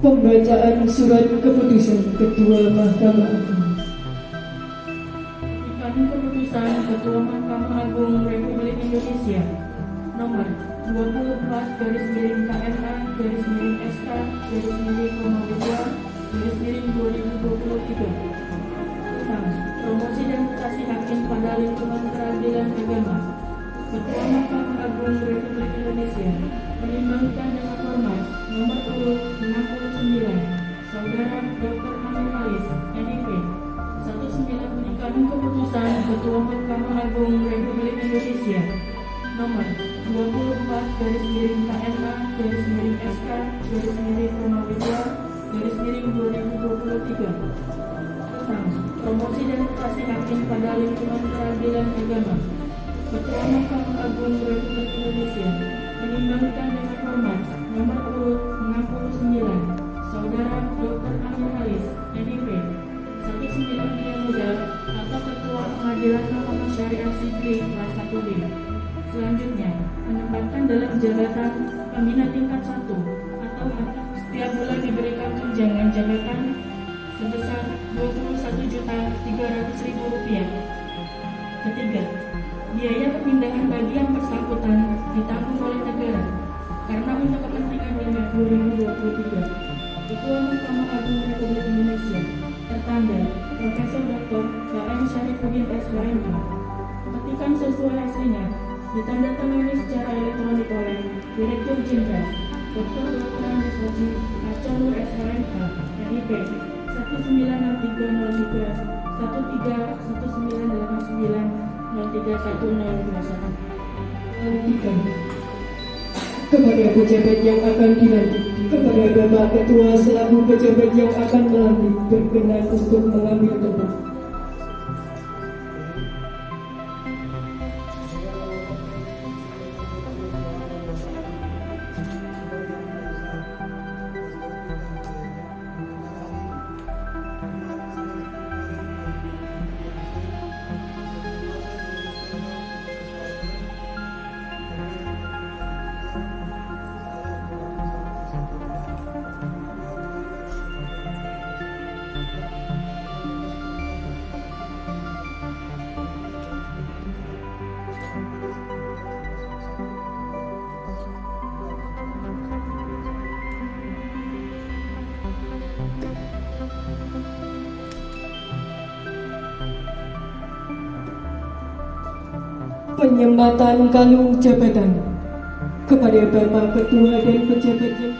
Pembacaan surat keputusan Ketua Mahkamah Agung. Kami keputusan Ketua Mahkamah Agung Republik Indonesia nomor 24/SK/SK/2023 tentang promosi demokrasi hakim pada lingkungan peradilan agama. Ketua Mahkamah Agung Republik Indonesia menimbangkan dengan hormat nomor urut 69 Saudara Dr. Amin Rais, NIP 19 berikan keputusan Ketua Mahkamah Agung Republik Indonesia nomor 24/SK/2023 tentang promosi demokrasi hakim pada lingkungan peradilan agama. Ketua Mahkamah Agung Republik Indonesia menimbangkan dengan hormat nomor urut 69 Saudara Dr. Amin Rais, NIP 19 Pria Muda atau Ketua Pengadilan Mahkamah Syariah Sipil kelas 1B. Selanjutnya, menempatkan dalam jabatan pembina tingkat 1 atau setiap bulan diberikan tunjangan jabatan sebesar Rp21.300.000. Ketiga, biaya pemindahan bagi yang bersangkutan ditanggung oleh negara karena untuk kepentingan pemilu 2023. Ketua Mahkamah Agung Republik Indonesia tertanda Profesor Dr. KM Syarifuddin SHMH. Petikan sesuai aslinya ditandatangani secara elektronik oleh Direktur Jenderal Dr. Dr. Andes Haji Aconur SHMH NIP 196390319031021. Kepada pejabat yang akan dilantik, kepada Bapak Ketua selaku pejabat yang akan melantik berkenan untuk mengambil tempat. Penyempatan kalung jabatan kepada Bapak Ketua dan pejabat yang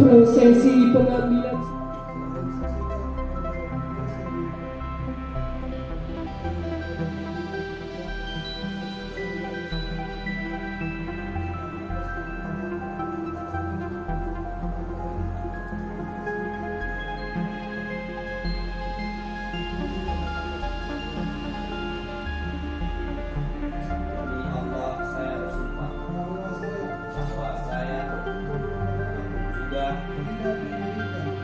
prosesi pengambilan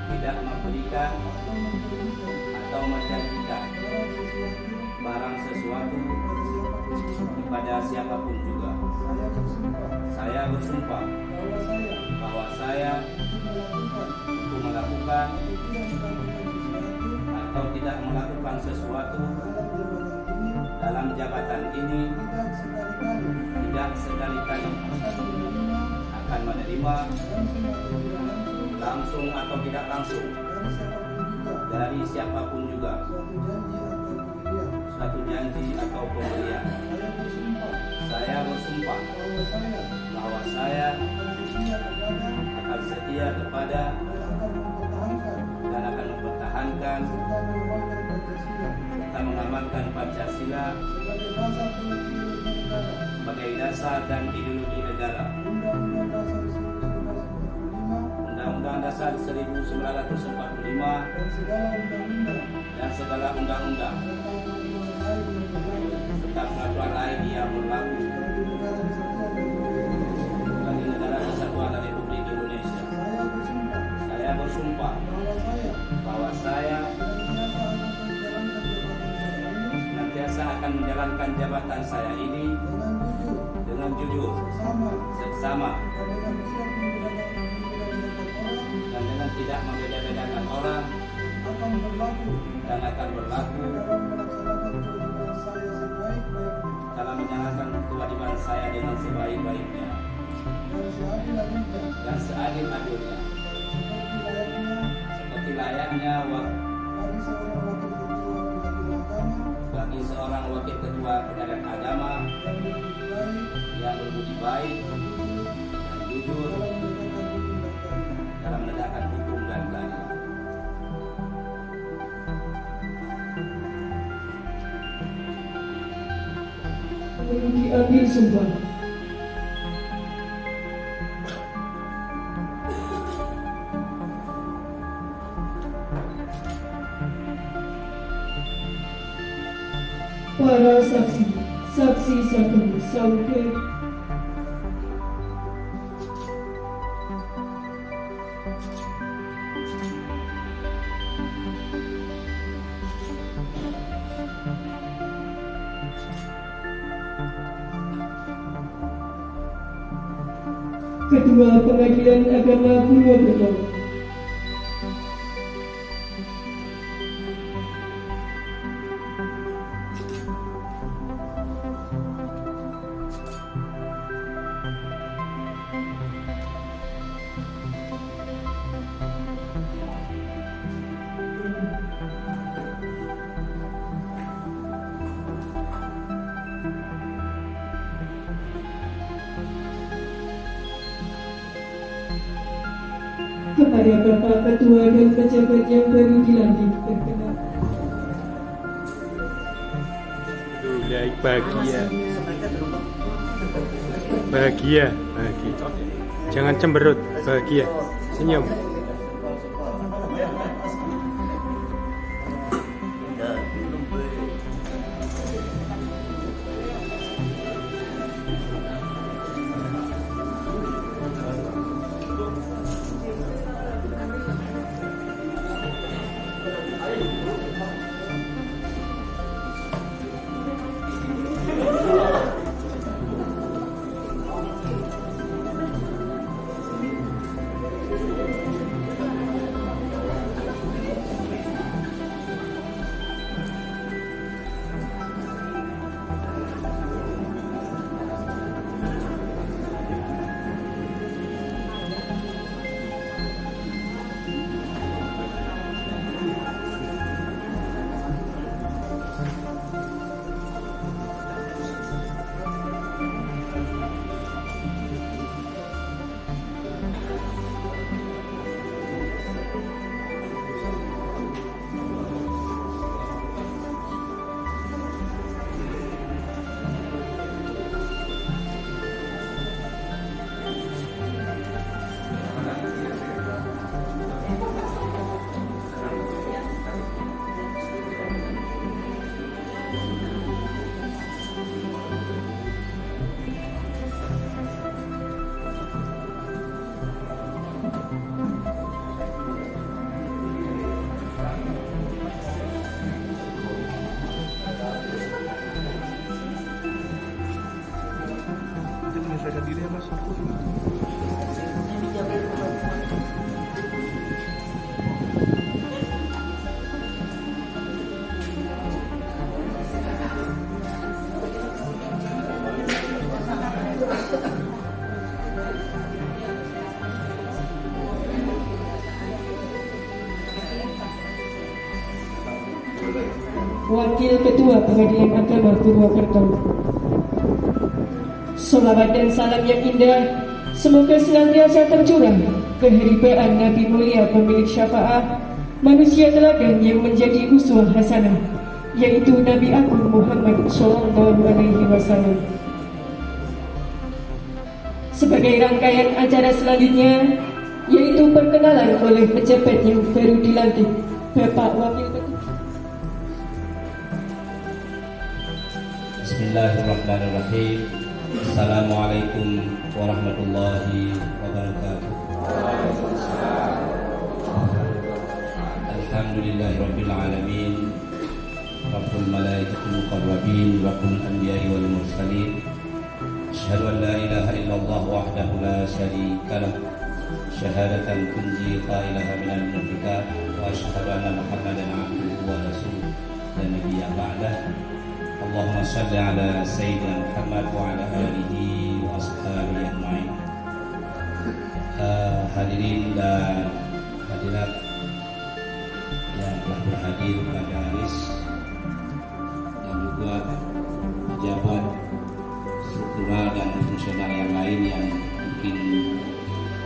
tidak memberikan atau menjanjikan barang sesuatu kepada siapapun juga. Saya bersumpah bahwa saya untuk melakukan atau tidak melakukan sesuatu dalam jabatan ini tidak sekali-kali akan menerima dan tidak langsung atau tidak langsung dari siapapun juga dari siapapun juga suatu janji atau pemberian. saya bersumpah Bahwa saya akan setia kepada dan akan mempertahankan serta mengamalkan Pancasila sebagai dasar dan ideologi negara. Undang-Undang Dasar 1945 dan segala undang-undang serta peraturan lain yang berlaku bagi negara Kesatuan Republik Indonesia. Saya bersumpah bahwa saya senantiasa akan menjalankan jabatan saya ini dengan jujur, seksama, dan dengan tidak membeda-bedakan orang dan akan berlaku dalam menjalankan kewajiban saya dengan sebaik-baiknya dan seadil-adilnya seperti layaknya bagi seorang wakil ketua pejabat agama yang berbudi baik dan jujur dalam menegakkan hukum dan keadilan. Diambil sumpah. Para saksi, saksi 1 Sauke, Ketua Pengadilan Agama Purwokerto, kepada Bapak Ketua dan pejabat yang baru dilantik berkenan. Bahagia. Bahagia. Jangan cemberut, bahagia. Senyum. Wakil Ketua Pengadilan Agama Purwokerto. Salawat dan salam yang indah semoga senantiasa tercurah keheribaan Nabi mulia pemilik syafaat, manusia teladan yang menjadi uswah hasanah, yaitu Nabi Agung Muhammad SAW. Sebagai rangkaian acara selanjutnya, yaitu perkenalan oleh pejabat yang baru dilantik, Bapak Wakil Ketua. Bismillahirrahmanirrahim. Assalamualaikum warahmatullahi wabarakatuh. Alhamdulillahirabbil alamin. Rabbul malaikatil muqarrabin wa kull anbiya'i wal mursalin. Asyhadu an la ilaha illallah wahdahu la syarika lah. Syahadatan tunji qailaha minal munafiqat wa asyhadu anna Muhammadan abduhu wa rasuluh la nabiyya ba'dah. Allahumma shalli ala Sayyidina Muhammad wa ala alihi wa ashabihi ajma'in. Hadirin dan hadirat yang telah berhadir pada Aris dan juga pejabat struktural dan fungsional yang lain yang mungkin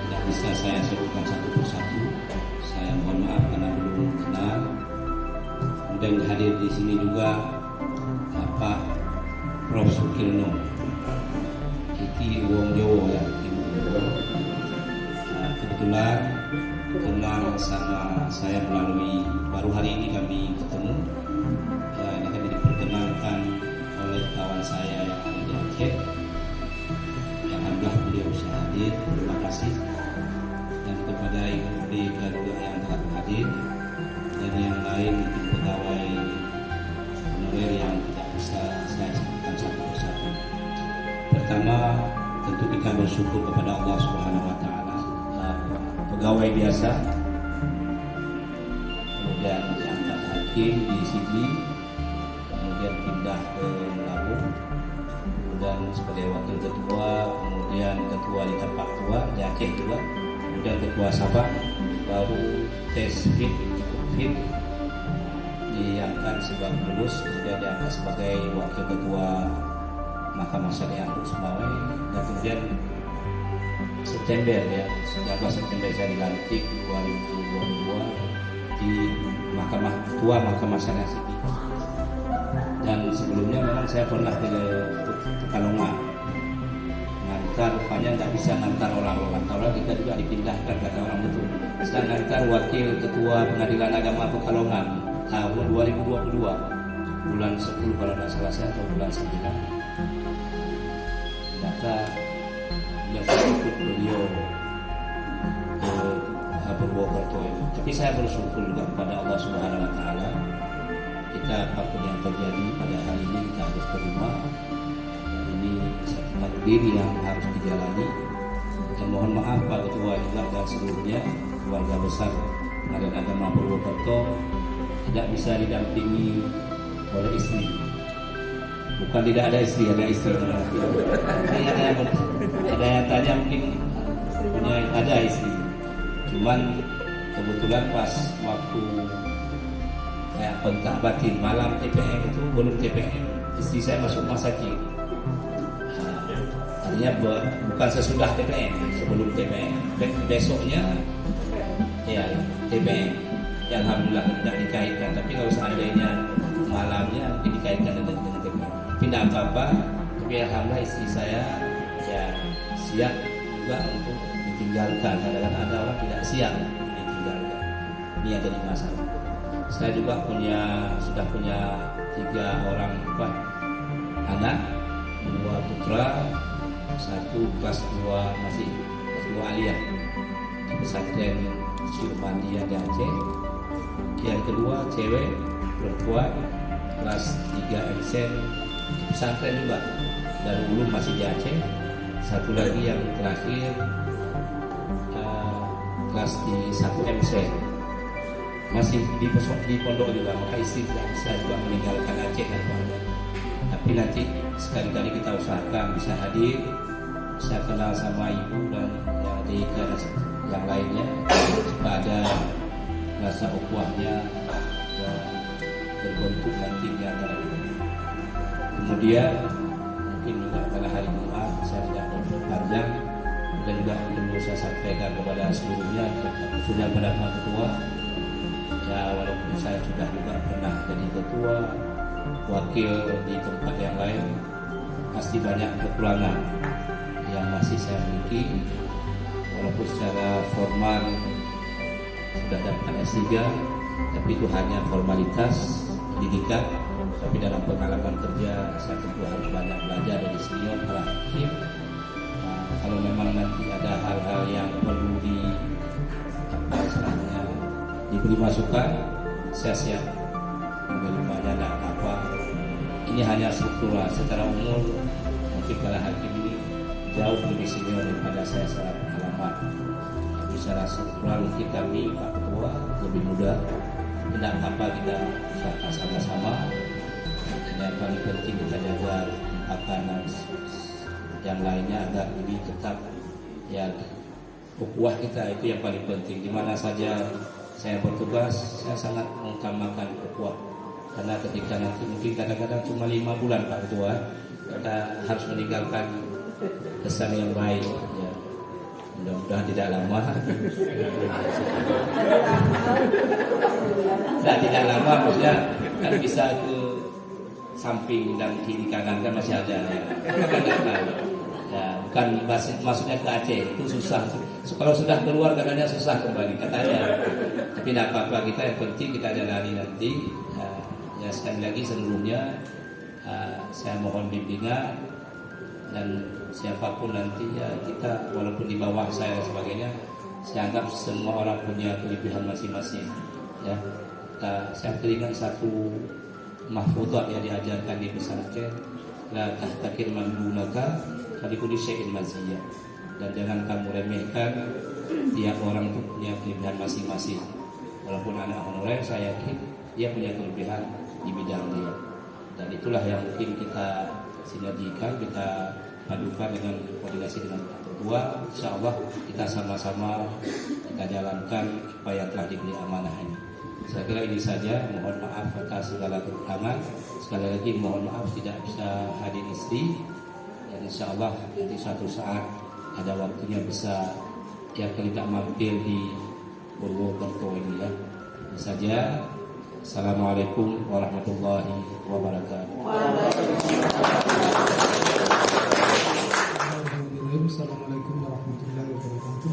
tidak bisa saya sebutkan satu persatu. Saya mohon maaf karena belum kenal. Dan hadir di sini juga Pak Prof. Sukirno, Iki Wong Jowo ya. Kebetulan kenal sama saya melalui baru hari ini kami ketemu. Ini kami diperkenalkan oleh kawan saya yang ada di Aceh. Alhamdulillah beliau bisa hadir. Terima kasih. Dan kepada ibu juga yang telah hadir dan yang lain mungkin pegawai honorer yang tidak bisa saya sebutkan satu persatu. Pertama, tentu kita bersyukur kepada Allah Subhanahu Wa Taala. Pegawai biasa, kemudian diangkat hakim di Sydney, kemudian pindah ke Lampung, kemudian sebagai wakil ketua, kemudian ketua di tempat tua di Aceh juga, kemudian ketua Sabah, baru tes fit diangkat sebagai lulus, kemudian diangkat sebagai wakil ketua Mahkamah Syariah untuk Sumawai, dan kemudian September ya, 19 September saya dilantik 2022 di Mahkamah Ketua Mahkamah Syariah Sydney. Dan sebelumnya memang saya pernah ke Pekalongan, ngantar, rupanya nggak bisa ngantar orang-orang, kalau kita juga dipindahkan kata orang betul. Sedang ngantar wakil ketua Pengadilan Agama Pekalongan tahun 2022 bulan 10 kalau tidak salah saya, atau bulan 9. Maka biasa ikut beliau ke Purwokerto itu. Tapi saya bersyukur juga kepada Allah Subhanahu Wa Taala. Kita apapun yang terjadi pada hari ini kita harus terima. Ini satu takdir yang harus dijalani. Dan mohon maaf Pak Ketua juga dan seluruhnya keluarga besar Pengadilan Agama Purwokerto tidak bisa didampingi oleh istri. Bukan tidak ada istri, ada istri. Ada yang tanya mungkin punya ada istri. Cuman kebetulan pas waktu kayak pentak batin malam TPM itu belum TPM, istri saya masuk rumah sakit. Artinya bukan sesudah TPM, sebelum TPM. Besoknya ya TPM. Ya alhamdulillah tidak dikaitkan. Tapi kalau seandainya malamnya mungkin dikaitkan dengan TPM. Tidak apa-apa. Tapi alhamdulillah istri saya ya siap juga untuk ditinggalkan. Kadang-kadang ada orang tidak siap ditinggalkan. Ini yang jadi masalah. Saya juga sudah punya 3 orang anak, 2 putra, 1 kelas 2 masih kelas 2 aliyah di pesantren Syurbandia di Aceh. Yang kedua cewek perempuan kelas 3 MSN di pesantren juga, dan dulu masih di Aceh. Satu lagi yang terakhir kelas di 1 MSN masih di pondok juga. Maka istri tidak bisa juga meninggalkan Aceh dan keluarga. Tapi nanti sekali-kali kita usahakan bisa hadir, bisa kenal sama ibu dan yang adik dan yang lainnya, supaya ada rasa ukhuwahnya dan berbentuk nantinya antara kita. Kemudian mungkin juga pada hari Jumat saya tidak berpanjang dan juga perlu saya sampaikan kepada seluruhnya, khususnya pada Pak Ketua. Ya, walaupun saya sudah juga pernah jadi ketua, wakil di tempat yang lain, pasti banyak kekurangan yang masih saya miliki. Walaupun secara formal sudah dapat S3, tapi itu hanya formalitas pendidikan. Tapi dalam pengalaman kerja saya tentu harus banyak belajar dari senior para hakim. Kalau memang nanti ada hal-hal yang perlu diberi masukan, saya siap menerimanya, tidak apa. Ini hanya struktural. Secara umum mungkin para hakim ini jauh lebih senior daripada saya secara pengalaman. Tapi secara struktural mungkin kami Pak Ketua lebih muda. Tidak apa-apa, kita usahakan sama-sama. Yang paling penting kita jaga makanan yang lainnya agar lebih tetap ya ukhuwah kita, itu yang paling penting. Di mana saja saya bertugas, saya sangat mengutamakan ukhuwah. Karena ketika nanti mungkin kadang-kadang cuma 5 bulan Pak Ketua, kita harus meninggalkan kesan yang baik. Ya. Mudah-mudahan tidak lama. Tidak lama, maksudnya kan bisa ke samping dan kiri kanan kan masih ada. Ya, bukan maksudnya ke Aceh, itu susah. Kalau sudah keluar katanya susah kembali katanya. Tapi tidak apa-apa, kita yang penting kita jalani nanti. Ya sekali lagi seluruhnya saya mohon bimbingan, dan siapapun nanti ya kita walaupun di bawah saya dan sebagainya, saya anggap semua orang punya kelebihan masing-masing. Ya, saya teringat satu mahfudzah yang diajarkan di pesantren, la tahtakir man dunaka falikulli syai'in maziyah. Dan jangan kamu remehkan, tiap orang itu punya kelebihan masing-masing. Walaupun anak honorer, saya yakin dia punya kelebihan di bidang dia. Dan itulah yang mungkin kita sinergikan, kita padukan dengan koordinasi dengan Ketua. Insya Allah kita sama-sama kita jalankan supaya telah diberi amanah ini. Saya kira ini saja. Mohon maaf atas segala kekurangan. Sekali lagi mohon maaf tidak bisa hadir istri. Dan insya Allah nanti suatu saat ada waktunya bisa yang kita mampir di Purwokerto ini ya. Ini saja. Assalamualaikum warahmatullahi wabarakatuh. Assalamualaikum warahmatullahi wabarakatuh.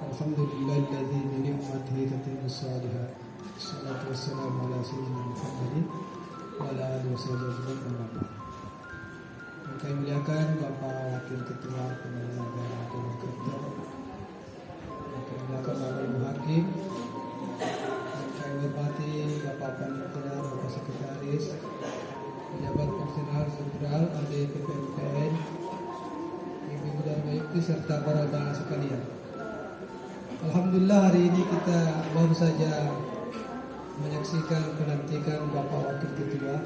Alhamdulillahilladzi bi ni'matihi tatimmu shalihat. Wassalatu wassalamu ala sayyidina Muhammadin wa ala alihi wasallam. Yang kami muliakan Bapak Wakil Ketua Penyelenggara Purwokerto, yang kami muliakan Bapak Ibu Hakim, yang kami hormati Bapak Panitia, Bapak Sekretaris, pejabat fungsional struktural, ahli PPMPN, ibu-ibu dan bayi serta para undangan sekalian. Alhamdulillah hari ini kita baru saja menyaksikan pelantikan Bapak Wakil Ketua.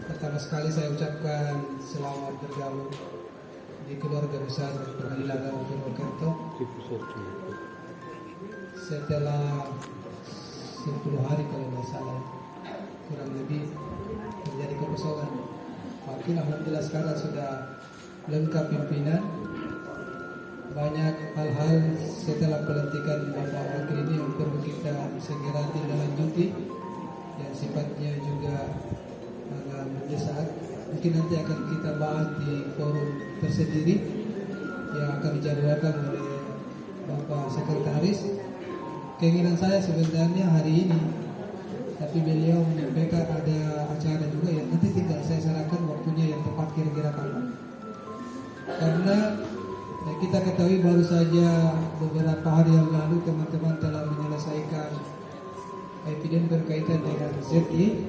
Pertama sekali saya ucapkan selamat bergabung di keluarga besar Pengadilan Agama Purwokerto. Setelah 10 hari kalau tidak salah, kurang lebih terjadi kekosongan. Wakil alhamdulillah sekarang sudah lengkap pimpinan. Banyak hal-hal setelah pelantikan Bapak Wakil ini yang perlu kita segera tindak lanjuti, yang sifatnya juga agak mendesak. Mungkin nanti akan kita bahas di forum tersendiri yang akan dijadwalkan oleh Bapak Sekretaris. Keinginan saya sebenarnya hari ini, tapi beliau menyampaikan ada acara juga ya, nanti tinggal saya sarankan waktunya yang tepat kira-kira kapan. Karena kita ketahui baru saja beberapa hari yang lalu teman-teman telah menyelesaikan epidem berkaitan dengan ZI,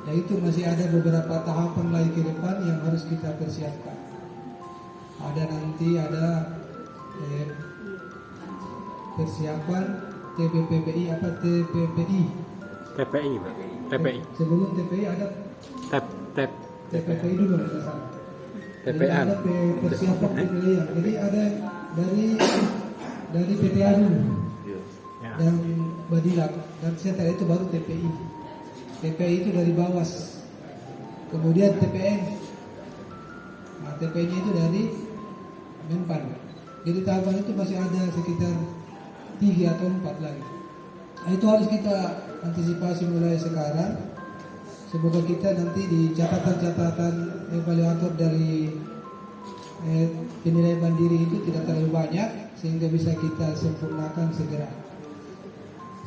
yaitu masih ada beberapa tahapan lagi ke depan yang harus kita persiapkan. Ada persiapan TPPI TPI Pak. TPI. Sebelum TPI ada TPPI dulu ada salah. TPA. Ada persiapan PPI. Jadi ada dari PTA dulu. Ya. dan Badilak, dan setelah itu baru TPI. TPI itu dari Bawas, kemudian TPN. Nah, TPN itu dari Menpan. Jadi tahapan itu masih ada sekitar 3 atau 4 lagi. Nah, itu harus kita antisipasi mulai sekarang. Semoga kita nanti di catatan-catatan evaluator dari penilaian mandiri itu tidak terlalu banyak, sehingga bisa kita sempurnakan segera.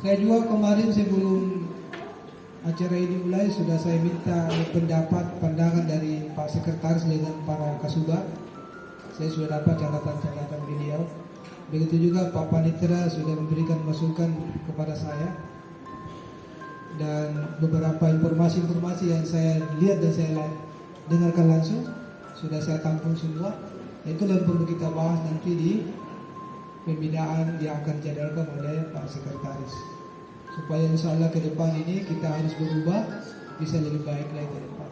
Saya juga kemarin sebelum acara ini mulai sudah saya minta pendapat pandangan dari Pak Sekretaris dengan para Kasubag. Saya sudah dapat catatan-catatan beliau. Begitu juga Pak Panitera sudah memberikan masukan kepada saya. Dan beberapa informasi-informasi yang saya lihat dan saya dengarkan langsung sudah saya tampung semua. Itulah yang perlu kita bahas nanti di pembinaan yang akan dijadwalkan oleh Pak Sekretaris, supaya insya Allah ke depan ini kita harus berubah, bisa lebih baik lagi ke depan.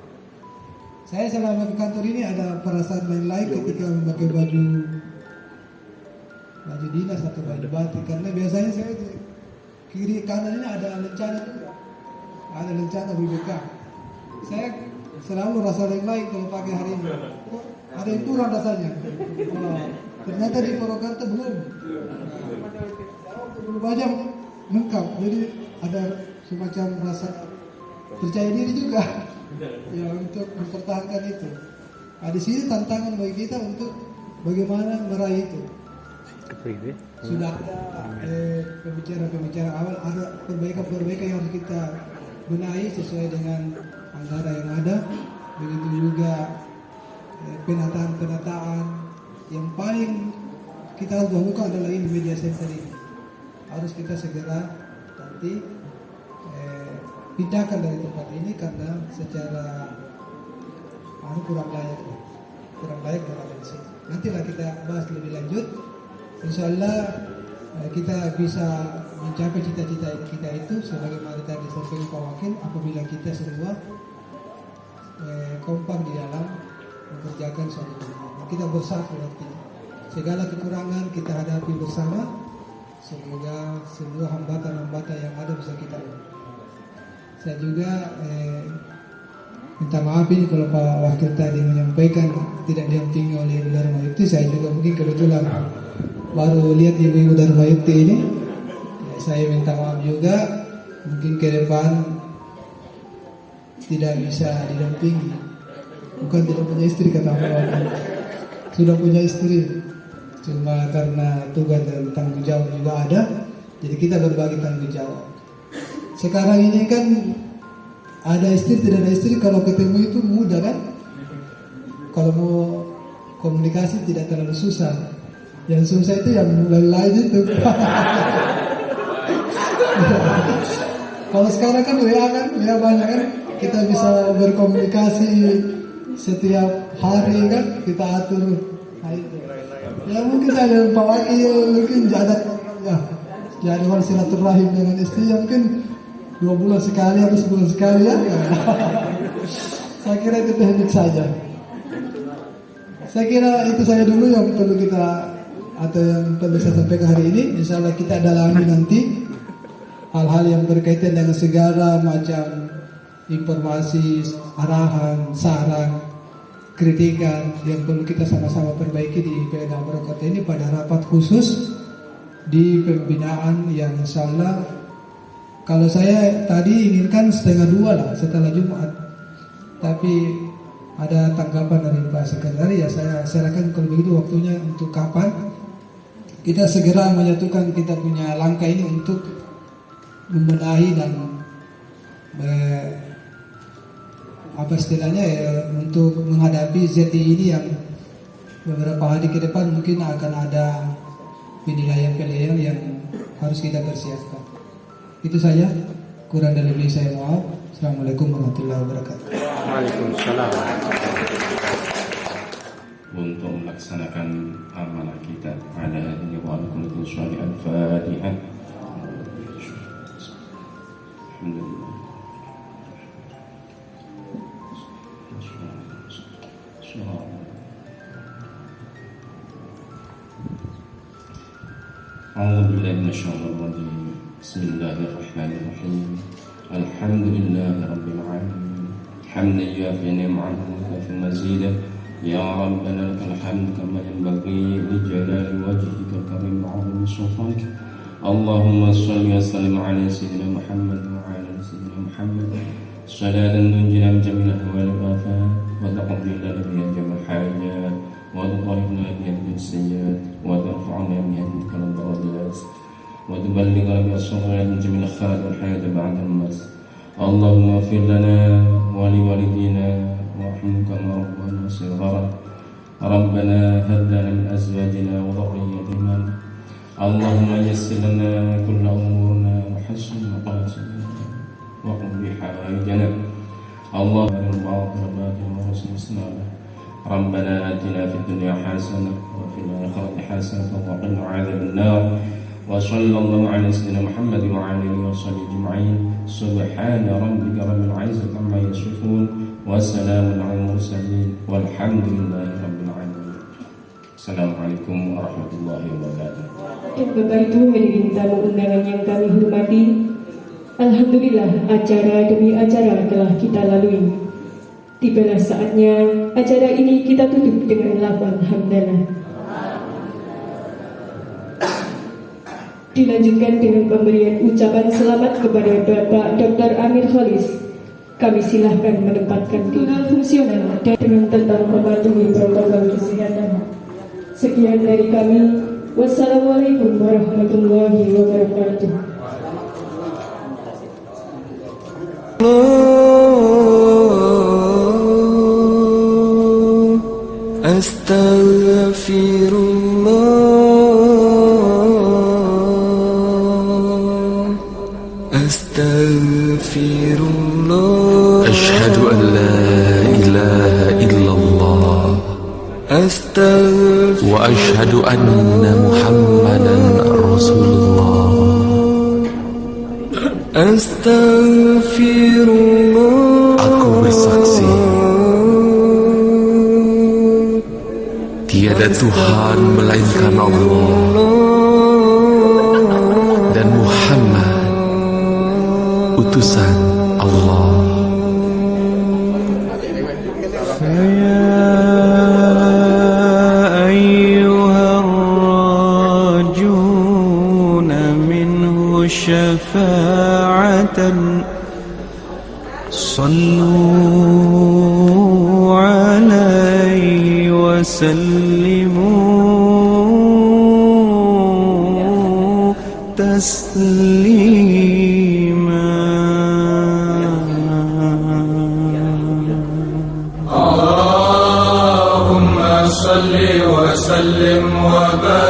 Saya selama ke kantor ini ada perasaan lain-lain ketika memakai baju dinas atau baju batik, karena biasanya saya di kiri kanan ini ada lencana juga. Ada lencana BBK. Saya selalu rasa lain-lain kalau pakai hari ini. Kok ada yang kurang rasanya. Ternyata di Purwakarta belum. Belum aja lengkap. Jadi ada semacam rasa percaya diri juga ya untuk mempertahankan itu. Nah, di sini tantangan bagi kita untuk bagaimana meraih itu. Sudah ada pembicara awal, ada perbaikan-perbaikan yang harus kita benahi sesuai dengan anggaran yang ada. Begitu juga penataan yang paling kita harus lakukan adalah ini media center ini. Harus kita segera nanti pindahkan dari tempat ini karena secara kurang layak berada di sini. Nantilah kita bahas lebih lanjut. Insya Allah kita bisa mencapai cita-cita kita itu sebagaimana tadi disampaikan Pak Wakil, apabila kita semua kompak di dalam mengerjakan suatu tujuan. Kita bersatu artinya. Segala kekurangan kita hadapi bersama. Semoga semua hambatan-hambatan yang ada bisa kita lakukan. Saya juga minta maaf ini kalau Pak Wakil tadi menyampaikan tidak didampingi oleh Ibu Dharma Yukti. Saya juga mungkin kebetulan baru lihat Ibu Dharma Yukti ini. Saya minta maaf juga, mungkin ke depan tidak bisa didampingi. Bukan tidak punya istri kata Pak Wakil, sudah punya istri. Cuma karena tugas dan tanggung jawab juga ada, jadi kita berbagi tanggung jawab. Sekarang ini kan ada istri tidak ada istri, kalau ketemu itu mudah kan? Kalau mau komunikasi tidak terlalu susah. Yang susah itu yang lain-lain itu. Kalau sekarang kan WA banyak kan, kita bisa berkomunikasi setiap hari kan, kita atur. Nah, itu. Ya mungkin saya Pak Wakil mungkin ada jadwal silaturahim dengan istri yang mungkin 2 bulan sekali atau sebulan sekali ya. Saya kira itu teknik saja. Saya kira itu saya dulu yang perlu kita atau yang perlu saya sampaikan hari ini. Insya Allah kita dalami nanti hal-hal yang berkaitan dengan segala macam informasi, arahan, saran, kritikan yang perlu kita sama-sama perbaiki di PNA Purwakarta ini pada rapat khusus di pembinaan yang insya Allah kalau saya tadi inginkan 1:30 lah setelah Jumat, tapi ada tanggapan dari Pak Sekretaris, ya saya serahkan kalau begitu waktunya untuk kapan kita segera menyatukan kita punya langkah ini untuk membenahi dan apa istilahnya ya, untuk menghadapi ZTI ini yang beberapa hari ke depan mungkin akan ada penilaian yang harus kita persiapkan. Itu saja, kurang dan lebih saya mohon. Assalamualaikum warahmatullahi wabarakatuh. Waalaikumsalam. Untuk melaksanakan amanah kita ala ini wa alaikum salih al-fatihah. Alhamdulillah. أعوذ بالله من الشيطان الرجيم بسم الله الرحمن الرحيم الحمد لله رب العالمين حمدا يوافي نعمه ويكافئ مزيده يا ربنا لك الحمد كما ينبغي لجلال وجهك الكريم وعظيم سلطانك اللهم صل وسلم على سيدنا محمد وعلى ال سيدنا محمد صلاة تنجينا من جميع الاهوال والافات وتقضي لنا بها جميع الحاجات وتطهرنا بها من السيئات وترفعنا بها منك الدرجات وتبلغنا بها الصغيرات من جميع الخيرات والحياة بعد الموت اللهم اغفر لنا ولوالدينا وارحمهم كما ربنا صغارا ربنا هب لنا من ازواجنا وذريتنا اللهم يسر لنا كل امورنا وحسن مقاصدنا وقم بحوائجنا اللهم الباطل باطل وحسن اسناده ربنا اتنا في الدنيا حسنه وفي الاخره حسنه وقنا عذاب النار وصلى الله على سيدنا محمد وعلى اله وصحبه اجمعين سبحان ربك رب العزه عما يصفون وسلام على المرسلين والحمد لله رب العالمين. Assalamualaikum warahmatullahi wabarakatuh. Bapak Ibu hadirin tamu undangan yang kami hormati, alhamdulillah acara demi acara telah kita lalui. Tibalah saatnya acara ini kita tutup dengan lafaz hamdalah. Dilanjutkan dengan pemberian ucapan selamat kepada Bapak Dr. Amir Khalis. Kami silahkan menempatkan tunggal fungsional dan dengan tetap mematuhi protokol kesehatan. Sekian dari kami. Wassalamualaikum warahmatullahi wabarakatuh. Astaghfirullah. Asyhadu an la ilaha illallah. Wa asyhadu anna Muhammadan Rasulullah. Astaghfirullah. Aku bersaksi tiada Tuhan melainkan Allah dan Muhammad utusan Allah. شفاعة صلوا عليه وسلموا تسليما.